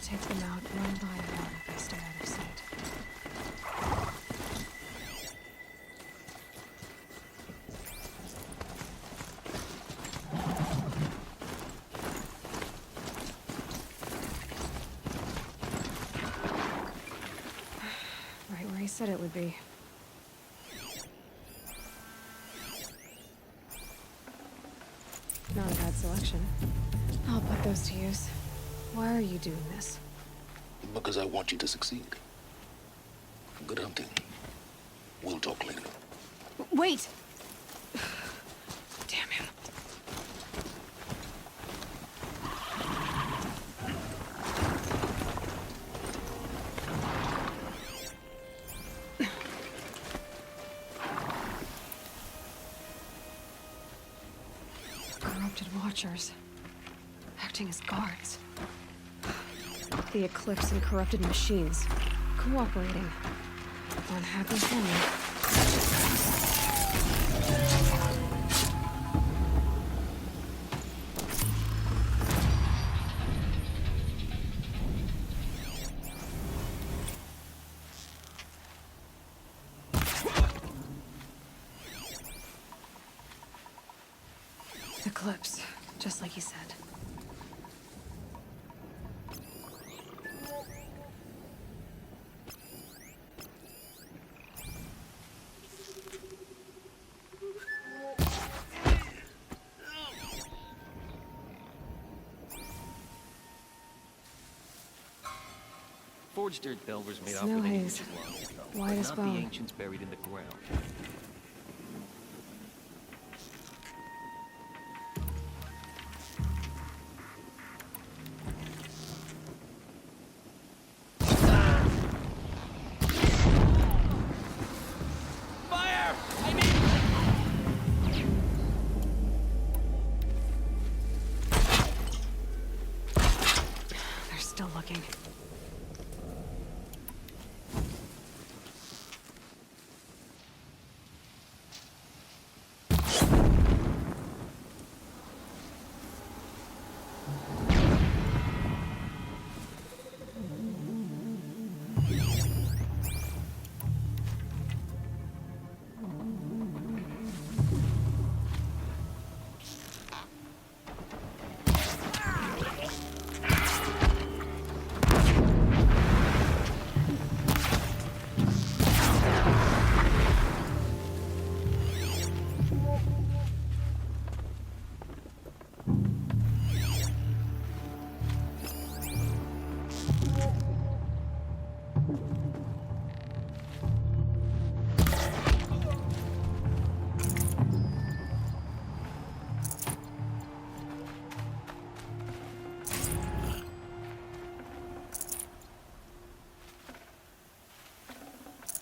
take them out one by one if I stay out of sight. Right where he said it would be. Not a bad selection. I'll put those to use. Why are you doing this? Because I want you to succeed. Good hunting. We'll talk later. Wait! Damn him. Corrupted watchers. Acting as guards. The Eclipse and corrupted machines. Cooperating. Unhappy family. Eclipse, just like you said. Forged dirt bell was made off Snow with an haze. inch long, White as not the bone. ancients buried in the ground. Fire! I need... They're still looking.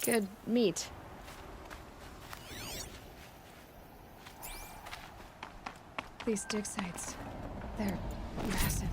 Good meat. These dig sites, they're massive.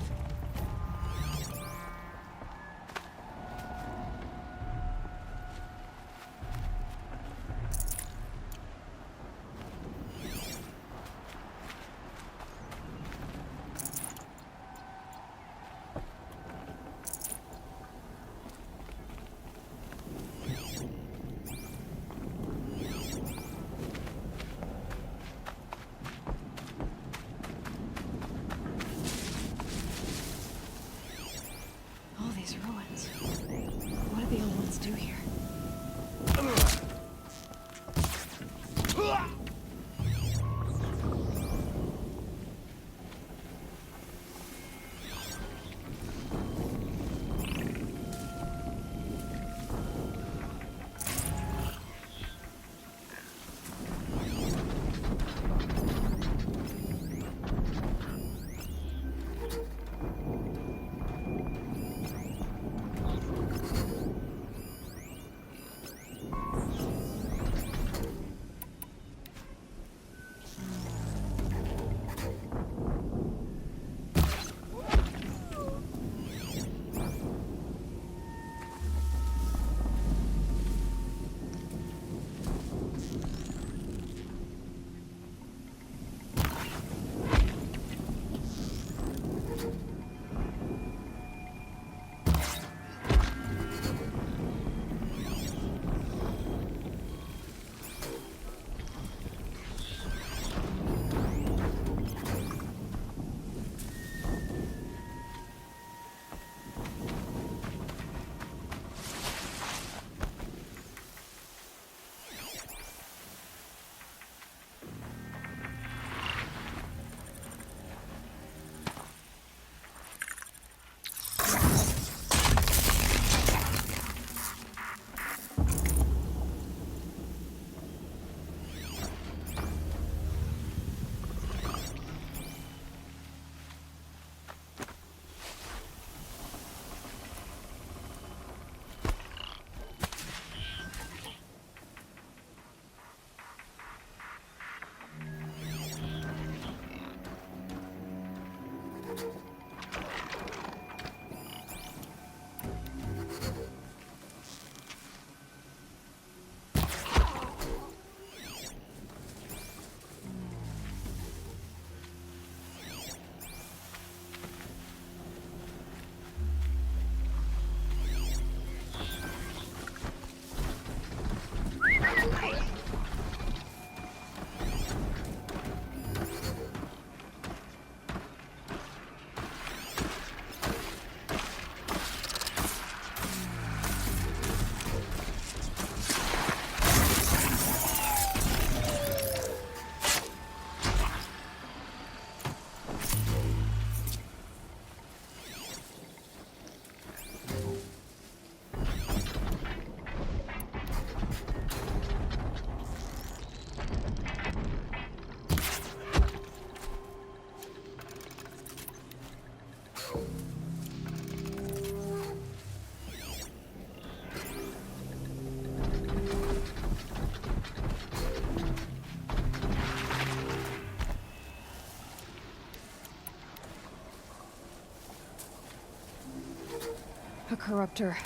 A corruptor.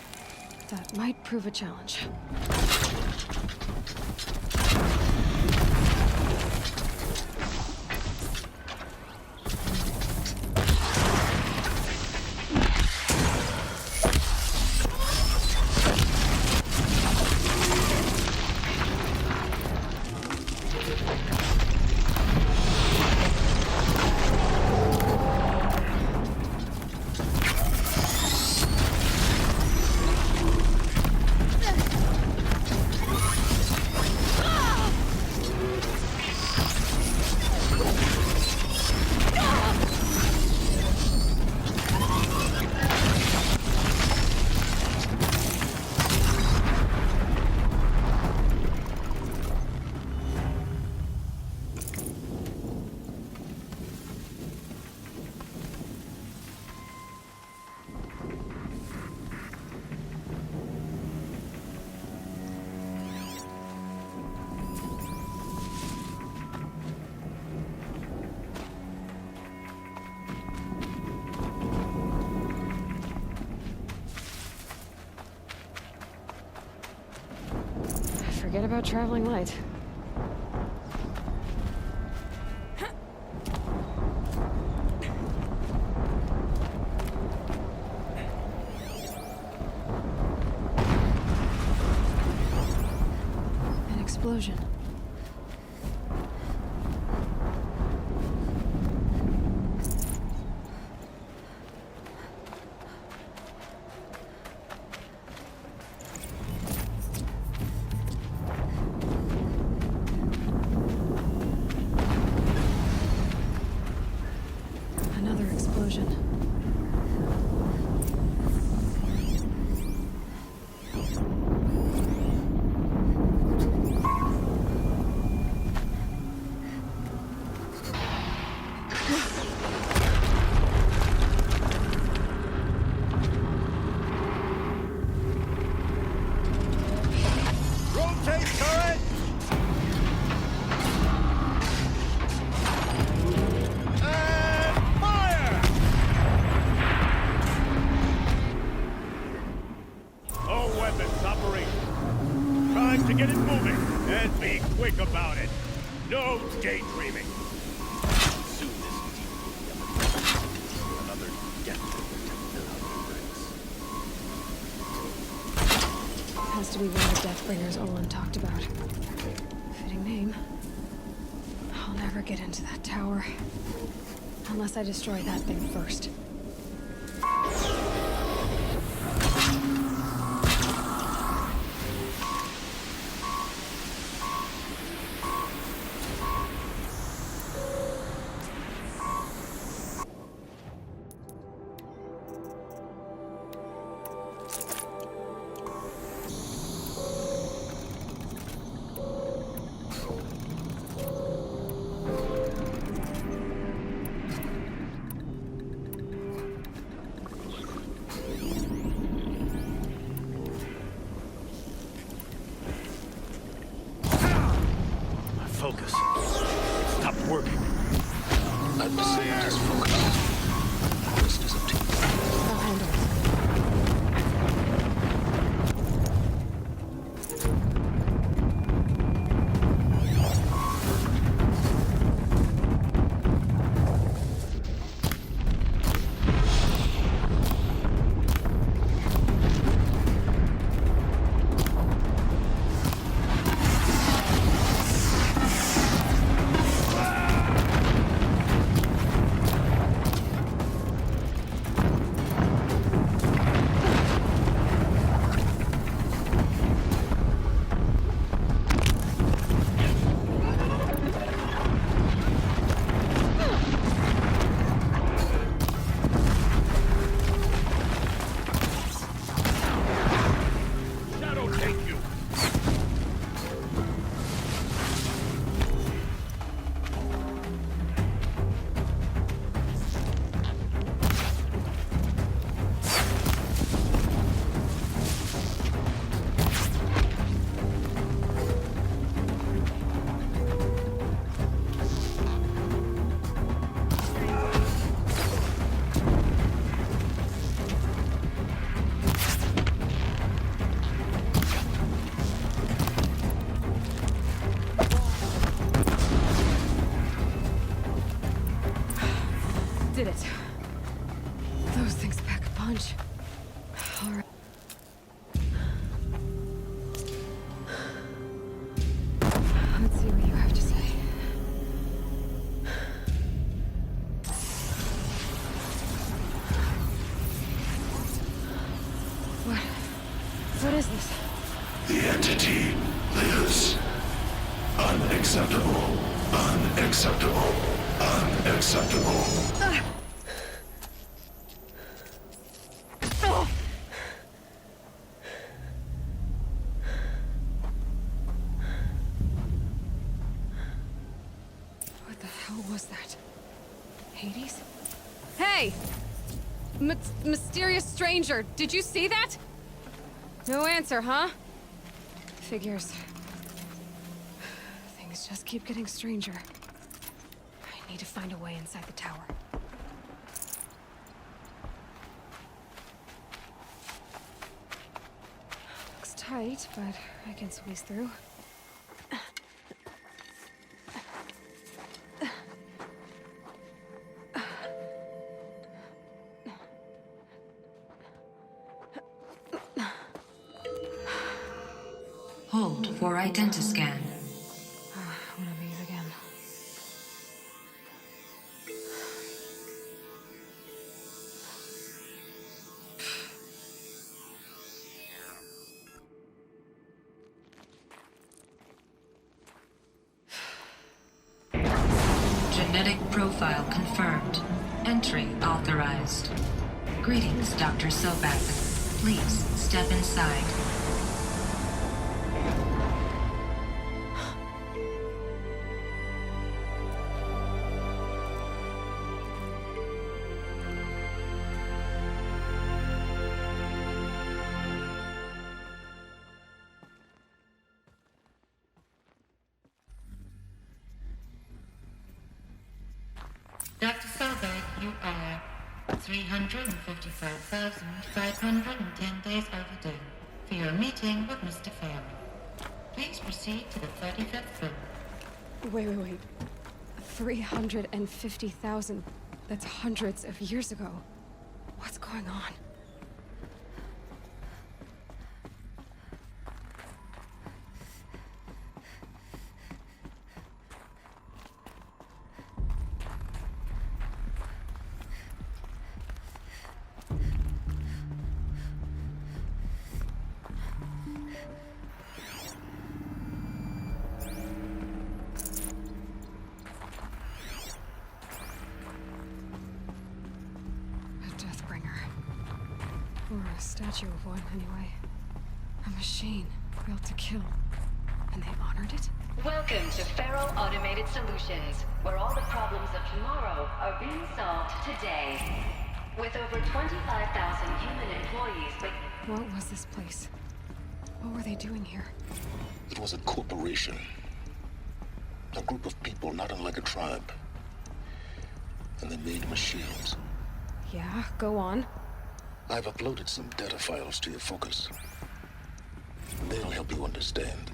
That might prove a challenge. Forget about traveling light. An explosion. Another explosion. Rotate turret! And fire! All weapons operational. Time to get it moving, and be quick about it. No daydreaming. Soon this deep will be another death to fill out the ranks. Has to be one of the Deathbringers Olin talked about. Fitting name. I'll never get into that tower. Unless I destroy that thing first. did it. Those things pack a punch. All right. Let's see what you have to say. What is this? The entity lives. Unacceptable. Unacceptable. Unacceptable. What the hell was that? Hades? Hey! Mysterious stranger, did you see that? No answer, huh? Figures. Things just keep getting stranger. I need to find a way inside the tower. Looks tight, but I can squeeze through. Hold for identiscan. One of these again. Genetic profile confirmed. Entry authorized. Greetings, Dr. Sobek. Please step inside. Dr. Solberg, you are 355,510 days overdue for your meeting with Mr. Farrell. Please proceed to the 35th floor. Wait. 350,000. That's hundreds of years ago. What's going on? Or a statue of one, anyway. A machine built to kill. And they honored it? Welcome to Feral Automated Solutions, where all the problems of tomorrow are being solved today. With over 25,000 human employees, but... What was this place? What were they doing here? It was a corporation. A group of people not unlike a tribe. And they made machines. Yeah, go on. I've uploaded some data files to your focus. They'll help you understand.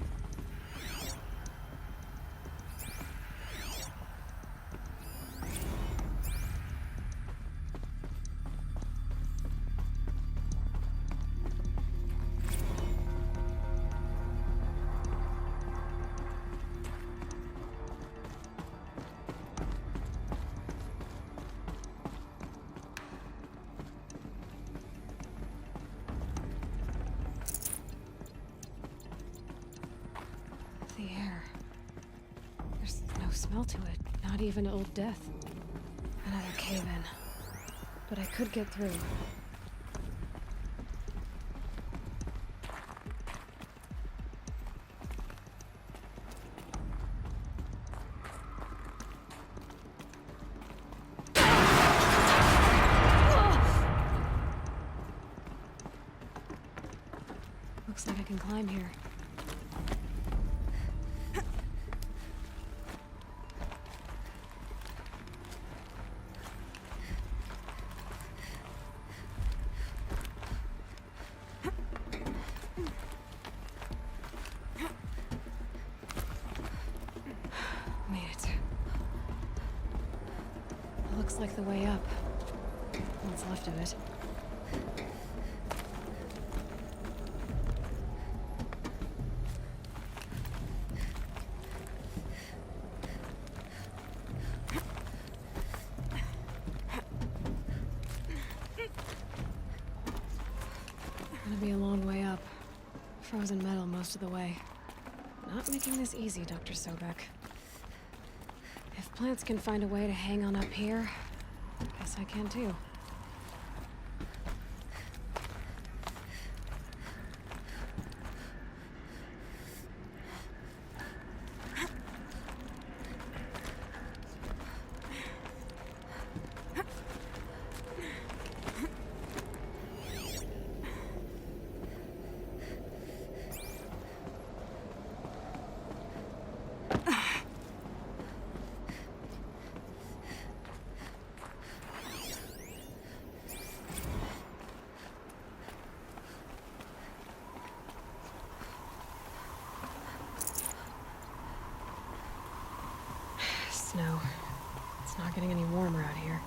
The air. There's no smell to it, not even Old Death. Another cave-in. But I could get through. Looks like I can climb here. Looks like the way up. What's left of it. Gonna be a long way up. Frozen metal most of the way. Not making this easy, Dr. Sobek. If plants can find a way to hang on up here, guess I can too. Snow. It's not getting any warmer out here.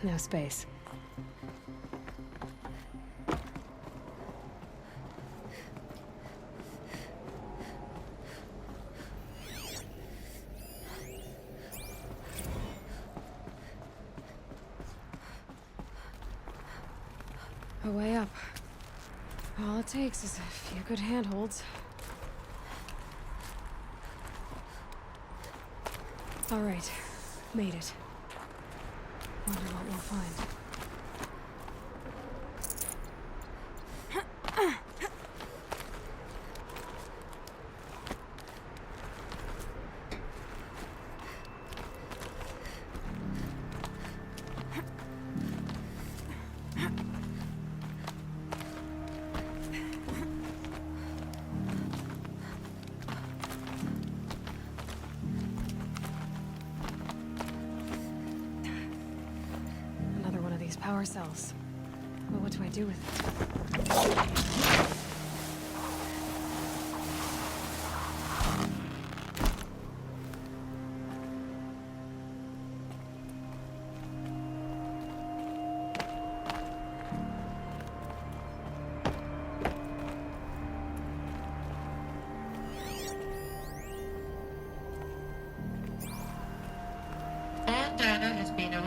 No space. A way up. All it takes is a few good handholds. All right, made it. Wonder what we'll find. Power cells. But what do I do with it?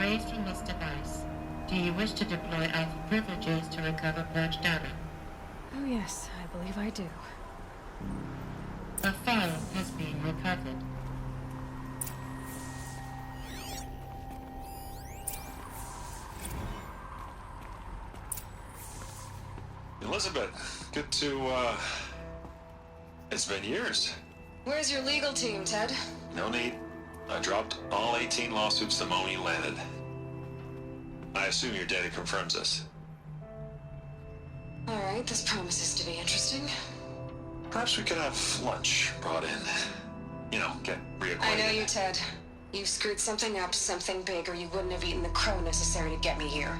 raised from this device. Do you wish to deploy Alpha privileges to recover purged data? Oh yes, I believe I do. A file has been recovered. Elizabeth, good to, it's been years. Where's your legal team, Ted? No need. I dropped all 18 lawsuits the moment you landed. I assume your data confirms this. Alright, this promises to be interesting. Perhaps we could have lunch brought in. You know, get reacquainted. I know you, Ted. You screwed something up, something big, or you wouldn't have eaten the crow necessary to get me here.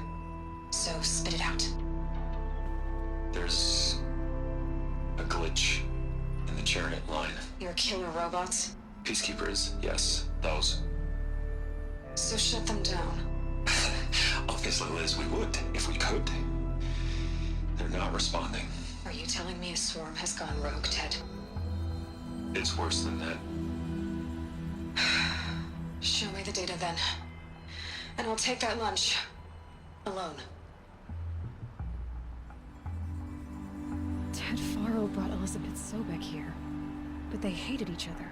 So spit it out. There's a glitch in the chariot line. Your killer robots? Peacekeepers, yes, those. So shut them down. Obviously, Liz, we would, if we could. They're not responding. Are you telling me a swarm has gone rogue, Ted? It's worse than that. Show me the data then. And I'll take that lunch. Alone. Ted Faro brought Elizabeth Sobek here. But they hated each other.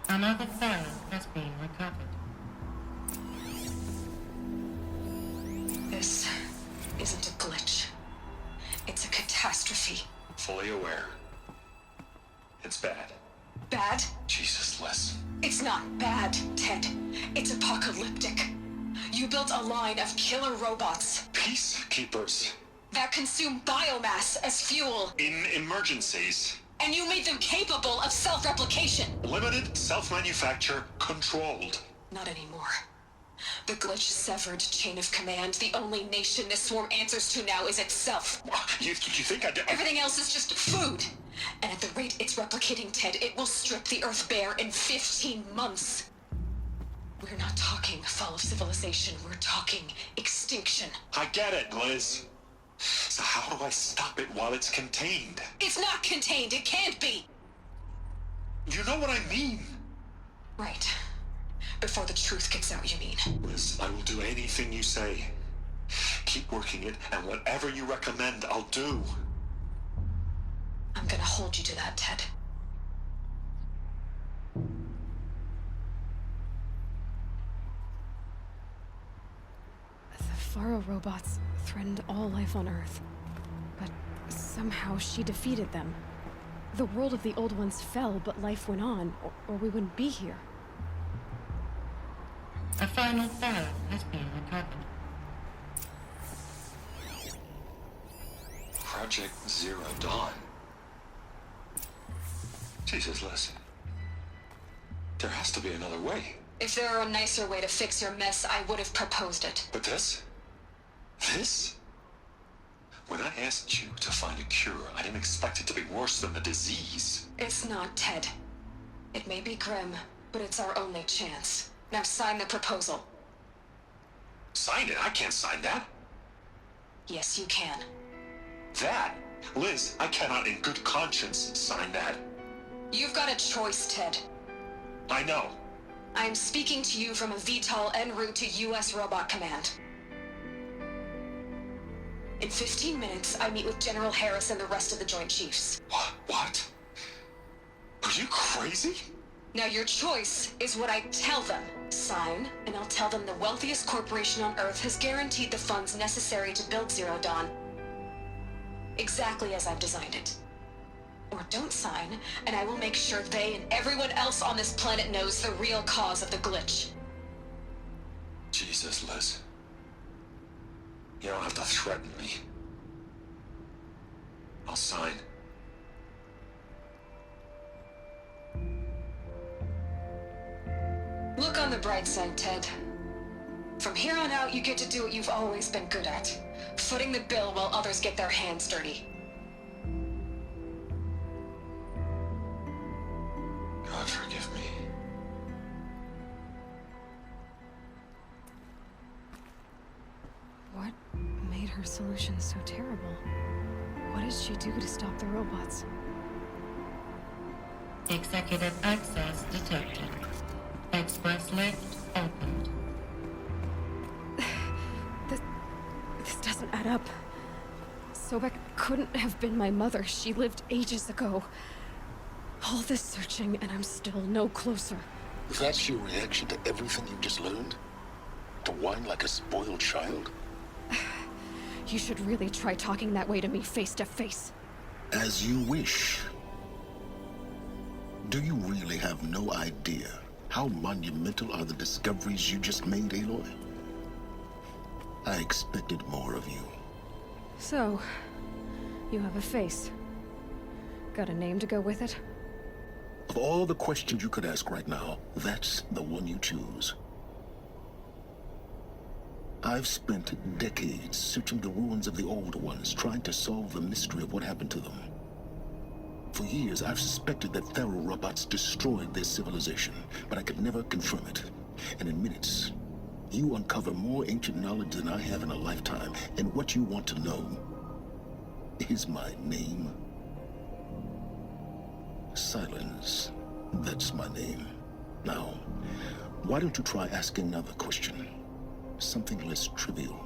Another file has been recovered. This isn't a glitch. It's a catastrophe. Fully aware. It's bad. Bad? Jesus, Liz. It's not bad, Ted. It's apocalyptic. You built a line of killer robots Peacekeepers. that consume biomass as fuel, In emergencies. and you made them capable of self-replication. Limited, self-manufacture, controlled. Not anymore. The glitch severed chain of command. The only nation this swarm answers to now is itself. You think Everything else is just food. And at the rate it's replicating, Ted, it will strip the Earth bare in 15 months. We're not talking fall of civilization. We're talking extinction. I get it, Liz. So how do I stop it while it's contained? It's not contained. It can't be. You know what I mean. Right. Before the truth gets out, you mean? Liz, I will do anything you say. Keep working it, and whatever you recommend, I'll do. I'm gonna hold you to that, Ted. The Faro robots threatened all life on Earth. But somehow she defeated them. The world of the old ones fell, but life went on, or we wouldn't be here. A final file has been recovered. Project Zero Dawn. Jesus, Liz. There has to be another way. If there were a nicer way to fix your mess, I would have proposed it. But this? This? When I asked you to find a cure, I didn't expect it to be worse than the disease. It's not, Ted. It may be grim, but it's our only chance. Now sign the proposal. Sign it? I can't sign that. Yes, you can. That? Liz, I cannot in good conscience sign that. You've got a choice, Ted. I know. I am speaking to you from a VTOL en route to U.S. Robot Command. In 15 minutes, I meet with General Harris and the rest of the Joint Chiefs. What? Are you crazy? Now your choice is what I tell them. Sign, and I'll tell them the wealthiest corporation on Earth has guaranteed the funds necessary to build Zero Dawn. Exactly as I've designed it. Or don't sign, and I will make sure they and everyone else on this planet knows the real cause of the glitch. Jesus, Liz. You don't have to threaten me. I'll sign. Look on the bright side, Ted. From here on out, you get to do what you've always been good at. Footing the bill while others get their hands dirty. God forgive me. What made her solution so terrible? What did she do to stop the robots? Executive access detected. Express lift opened. This doesn't add up. Sobek couldn't have been my mother. She lived ages ago. All this searching, and I'm still no closer. That's your reaction to everything you just learned? To whine like a spoiled child? You should really try talking that way to me face to face. As you wish. Do you really have no idea how monumental are the discoveries you just made, Aloy? I expected more of you. So, you have a face. Got a name to go with it? Of all the questions you could ask right now, that's the one you choose. I've spent decades searching the ruins of the old ones, trying to solve the mystery of what happened to them. For years, I've suspected that Thero robots destroyed their civilization, but I could never confirm it. And in minutes, you uncover more ancient knowledge than I have in a lifetime, and what you want to know is my name. Silence. That's my name. Now, why don't you try asking another question? Something less trivial.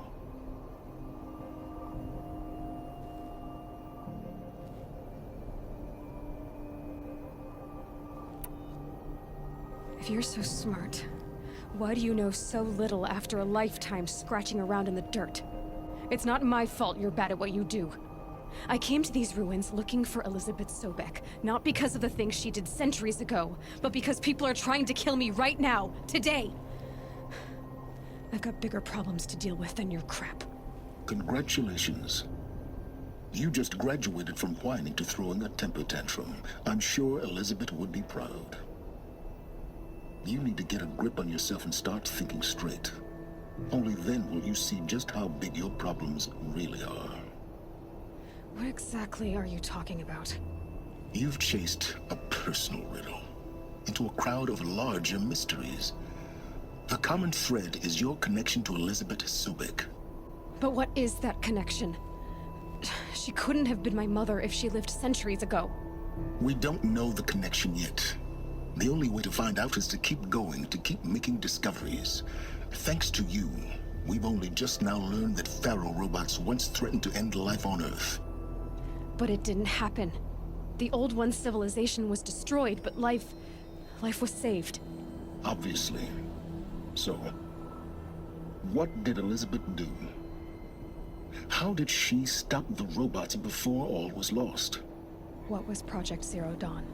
If you're so smart, why do you know so little after a lifetime scratching around in the dirt? It's not my fault you're bad at what you do. I came to these ruins looking for Elizabeth Sobek, not because of the things she did centuries ago, but because people are trying to kill me right now, today. I've got bigger problems to deal with than your crap. Congratulations. You just graduated from whining to throwing a temper tantrum. I'm sure Elizabeth would be proud. You need to get a grip on yourself and start thinking straight. Only then will you see just how big your problems really are. What exactly are you talking about? You've chased a personal riddle into a crowd of larger mysteries. The common thread is your connection to Elizabeth Sobek. But what is that connection? She couldn't have been my mother if she lived centuries ago. We don't know the connection yet. The only way to find out is to keep going, to keep making discoveries. Thanks to you, we've only just now learned that Pharaoh robots once threatened to end life on Earth. But it didn't happen. The Old One's civilization was destroyed, but life was saved. Obviously. So, what did Elizabeth do? How did she stop the robots before all was lost? What was Project Zero Dawn?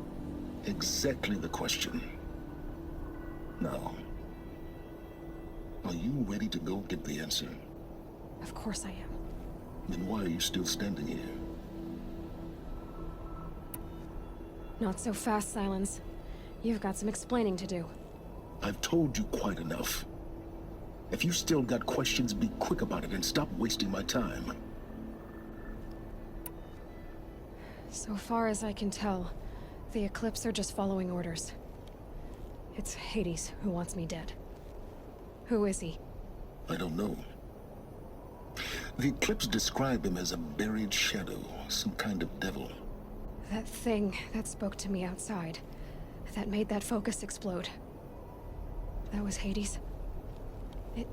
Exactly the question. Now, are you ready to go get the answer? Of course I am. Then why are you still standing here? Not so fast, Silence. You've got some explaining to do. I've told you quite enough. If you still got questions, be quick about it and stop wasting my time. So far as I can tell, the Eclipse are just following orders. It's Hades who wants me dead. Who is he? I don't know. The Eclipse describe him as a buried shadow, some kind of devil. That thing that spoke to me outside, that made that focus explode. That was Hades. It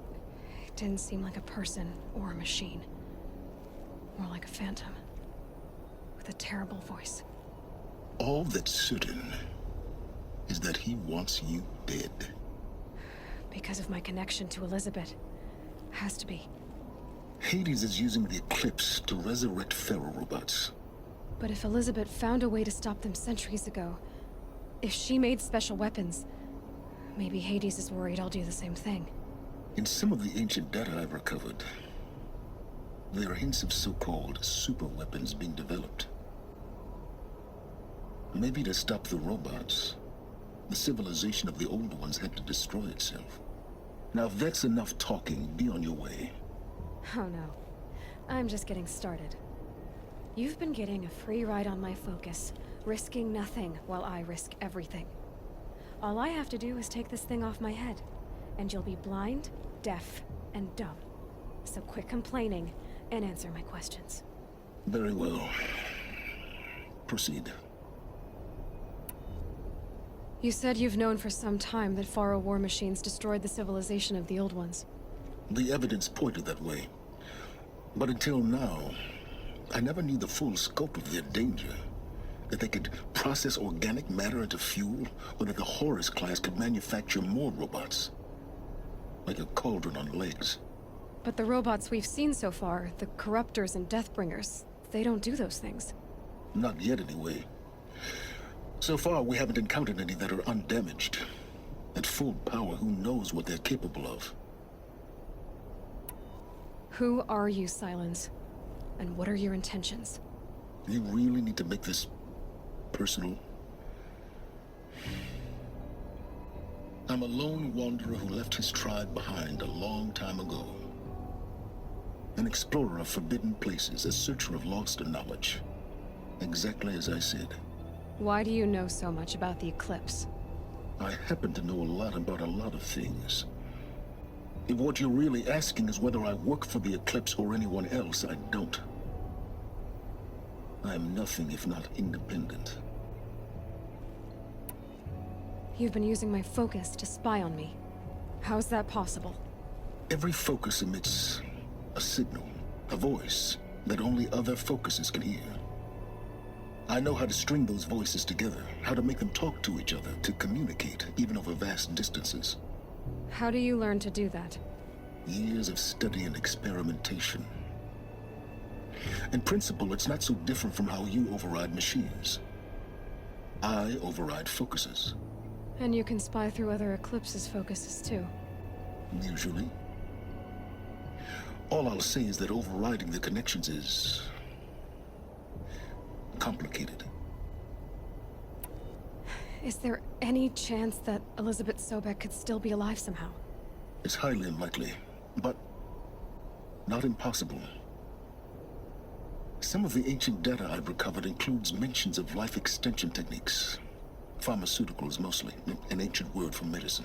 didn't seem like a person or a machine. More like a phantom. With a terrible voice. All that's certain is that he wants you dead. Because of my connection to Elizabeth. Has to be. Hades is using the Eclipse to resurrect Pharaoh robots. But if Elizabeth found a way to stop them centuries ago, if she made special weapons, maybe Hades is worried I'll do the same thing. In some of the ancient data I've recovered, there are hints of so-called super weapons being developed. Maybe to stop the robots, the civilization of the old ones had to destroy itself. Now if that's enough talking, be on your way. Oh no. I'm just getting started. You've been getting a free ride on my focus, risking nothing while I risk everything. All I have to do is take this thing off my head, and you'll be blind, deaf, and dumb. So quit complaining and answer my questions. Very well. Proceed. You said you've known for some time that Faro war machines destroyed the civilization of the old ones. The evidence pointed that way. But until now, I never knew the full scope of their danger. That they could process organic matter into fuel, or that the Horus class could manufacture more robots. Like a cauldron on legs. But the robots we've seen so far, the Corruptors and Deathbringers, they don't do those things. Not yet, anyway. So far, we haven't encountered any that are undamaged. At full power, who knows what they're capable of? Who are you, Silence? And what are your intentions? You really need to make this personal? I'm a lone wanderer who left his tribe behind a long time ago. An explorer of forbidden places, a searcher of lost knowledge. Exactly as I said. Why do you know so much about the Eclipse? I happen to know a lot about a lot of things. If what you're really asking is whether I work for the Eclipse or anyone else, I don't. I am nothing if not independent. You've been using my focus to spy on me. How's that possible? Every focus emits a signal, a voice that only other focuses can hear. I know how to string those voices together, how to make them talk to each other, to communicate, even over vast distances. How do you learn to do that? Years of study and experimentation. In principle, it's not so different from how you override machines. I override focuses. And you can spy through other Eclipse's focuses too. Usually. All I'll say is that overriding the connections is complicated. Is there any chance that Elizabeth Sobek could still be alive somehow? It's highly unlikely, but not impossible. Some of the ancient data I've recovered includes mentions of life extension techniques. Pharmaceuticals, mostly, an ancient word for medicine.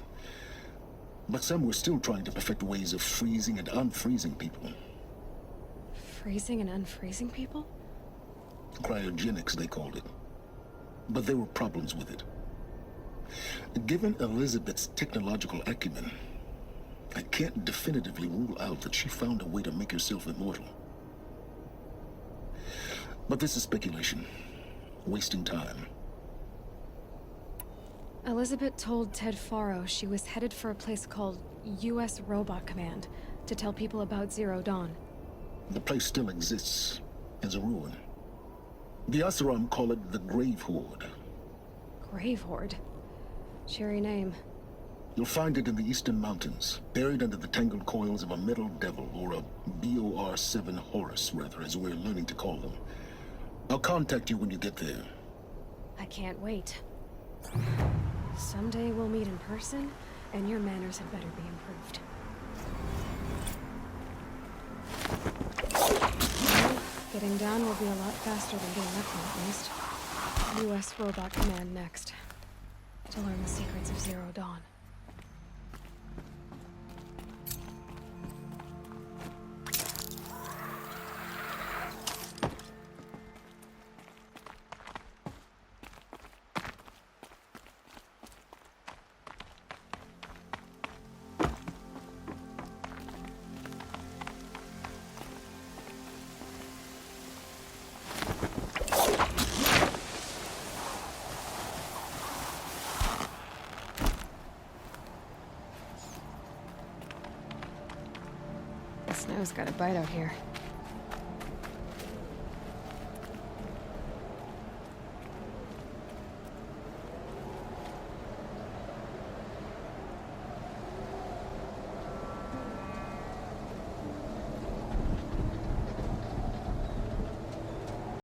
But some were still trying to perfect ways of freezing and unfreezing people. Freezing and unfreezing people? Cryogenics, they called it. But there were problems with it. Given Elizabeth's technological acumen, I can't definitively rule out that she found a way to make herself immortal. But this is speculation. Wasting time. Elizabeth told Ted Faro she was headed for a place called U.S. Robot Command to tell people about Zero Dawn. The place still exists as a ruin. The Asuram call it the Grave Horde. Grave Horde? Cheery name. You'll find it in the Eastern Mountains, buried under the tangled coils of a metal devil, or a BOR-7 Horus, rather, as we're learning to call them. I'll contact you when you get there. I can't wait. Someday we'll meet in person, and your manners had better be improved. Well, getting down will be a lot faster than getting up here, at least. U.S. Robot Command next. To learn the secrets of Zero Dawn. The snow's got a bite out here.